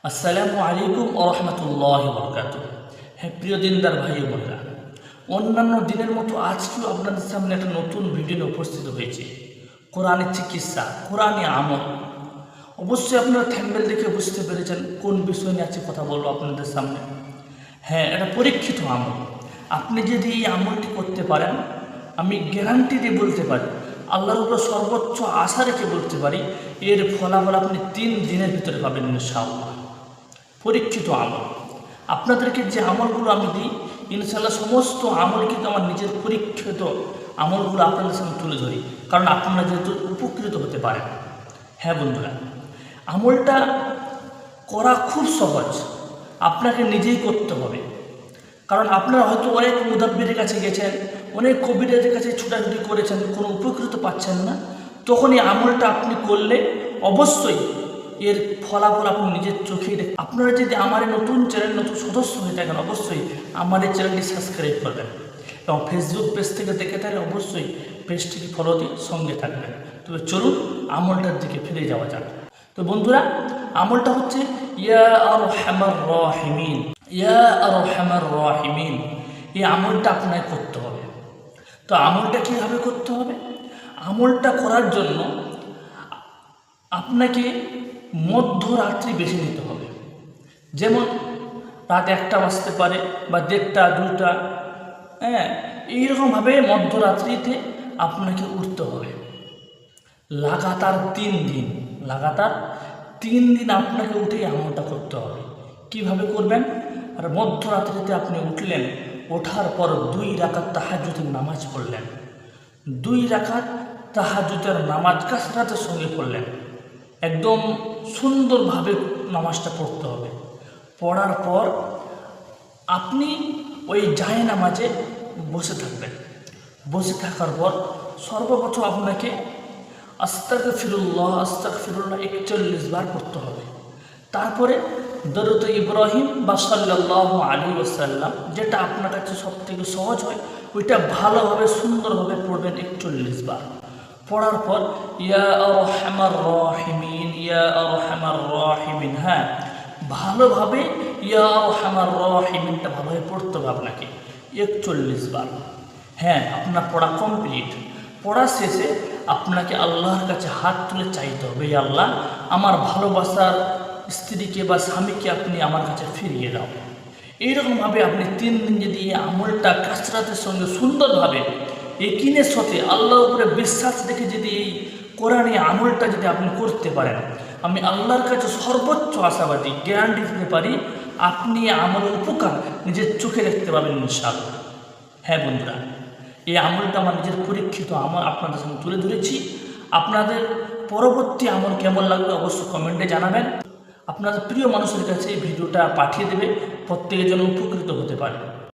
আসসালামু আলাইকুম ওয়া রাহমাতুল্লাহি ওয়া বারাকাতুহু। হ্যাঁ প্রিয় দিনদার ভাই ও বোনেরা, অন্যান্য দিনের মতো আজকেও আপনাদের সামনে একটা নতুন ভিডিও নিয়ে উপস্থিত হয়েছে। কোরআনের চিকিৎসা, কোরআনী আমল। অবশ্যই আপনারা থাম্বনেল দেখে বুঝতে পেরেছেন কোন বিষয় নিয়ে আজকে কথা বলবো আপনাদের সামনে। হ্যাঁ, এটা পরীক্ষিত আমল। আপনি যদি এই আমলটি করতে পারেন, আমি গ্যারান্টি দিয়ে বলতে পারি, আল্লাহর উপর সর্বোচ্চ আশা রেখে বলতে পারি, এর ফলাফল আপনি 3 দিনের ভিতরে পাবেন ইনশাআল্লাহ। পরীক্ষিত আমল। আপনাদেরকে যে আমলগুলো আমি দিই, ইনশাআল্লাহ সমস্ত আমল কিন্তু আমার নিজের পরীক্ষিত আমলগুলো আপনাদের সামনে তুলে ধরি, কারণ আপনারা যেহেতু উপকৃত হতে পারেন। হ্যাঁ বন্ধুরা, আমলটা করা খুব সহজ, আপনাকে নিজেই করতে হবে। কারণ আপনারা হয়তো অনেক মুদাব্বিরের কাছে গেছেন, অনেক কবিরাজের কাছে ছুটাছুটি করেছেন, কোনো উপকৃত পাচ্ছেন না, তখন এই আমলটা আপনি করলে অবশ্যই এর ফলাফল আপনি নিজের চোখেই দেখেন। আপনারা যদি আমার এই নতুন চ্যানেল নতুন সদস্য হয়ে থাকেন, অবশ্যই আমার এই চ্যানেলটি সাবস্ক্রাইব করবেন এবং ফেসবুক পেজ থেকে দেখে থাকলে অবশ্যই পেজটিকে ফলো দিয়ে সঙ্গে থাকবেন। তবে চলুন আমলটার দিকে ফিরে যাওয়া যাক। তো বন্ধুরা, আমলটা হচ্ছে ইয়া আরহামার রাহিমিন। ইয়া আরহামার রাহিমিন, এই আমলটা আপনাকে করতে হবে। তো আমলটা কীভাবে করতে হবে? আমলটা করার জন্য আপনাকে মধ্যরাত্রি বেছে নিতে হবে। যেমন রাত 1টা বাজতে পারে বা 1:30, 2টা, হ্যাঁ, এইরকমভাবে মধ্যরাত্রিতে আপনাকে উঠতে হবে। লাগাতার 3 দিন আপনাকে উঠে আমলটা করতে হবে। কিভাবে করবেন? আর মধ্যরাত্রিতে আপনি উঠলেন, ওঠার পর 2 রাকাত তাহাজ্জুদের নামাজ পড়লেন। 2 রাকাত তাহাজ্জুদের নামাজ কাসরাতের সঙ্গে পড়লেন। একদম সুন্দরভাবে নামাজটা পড়তে হবে। পড়ার পর আপনি ওই জায়নামাজে বসে থাকবেন। বসে থাকার পর সর্বপ্রথম আপনাকে আস্তাগফিরুল্লাহ 41 বার করতে হবে। তারপরে দরুদ ইব্রাহিম বা সাল্লাল্লাহু আলাইহি ওয়াসাল্লাম, যেটা আপনার কাছে সবথেকে সহজ হয়, ওইটা ভালোভাবে সুন্দরভাবে পড়বেন 41 বার। পড়ার পর ইয়া আরহামার রাহিমিন, ইয়া আরহামার রাহিমিন, হ্যাঁ ভালোভাবে ইয়া আরহামার রাহিমিনটা ভালোভাবে পড়তে হবে আপনাকে 41 বার। হ্যাঁ, আপনার পড়া কমপ্লিট। পড়া শেষে আপনাকে আল্লাহর কাছে হাত তুলে চাইতে হবে, ইয়া আল্লাহ, আমার ভালোবাসার স্ত্রীকে বা স্বামীকে আপনি আমার কাছে ফিরিয়ে দাও। এইরকমভাবে আপনি 3 দিন যদি এই আমলটা কাসরাতের সঙ্গে সুন্দরভাবে ইয়াকিনের সাথে আল্লাহর উপরে বিশ্বাস রেখে যদি এই কোরআনী আমলটা যদি আপনি করতে পারেন, আমি আল্লাহর কাছে সর্বোচ্চ আশাবাদী, গ্যারান্টি দিতে পারি আপনি আমলের উপকার নিজের চোখে দেখতে পাবেন ইনশাআল্লাহ। হ্যাঁ বন্ধুরা, এই আমলটা আমার নিজের পরীক্ষিত আমল আপনাদের সামনে তুলে ধরেছি। আপনাদের পরবর্তী আমল কেমন লাগবে অবশ্যই কমেন্টে জানাবেন। আপনাদের প্রিয় মানুষের কাছে এই ভিডিওটা পাঠিয়ে দেবে, প্রত্যেকের জন্য উপকৃত হতে পারে।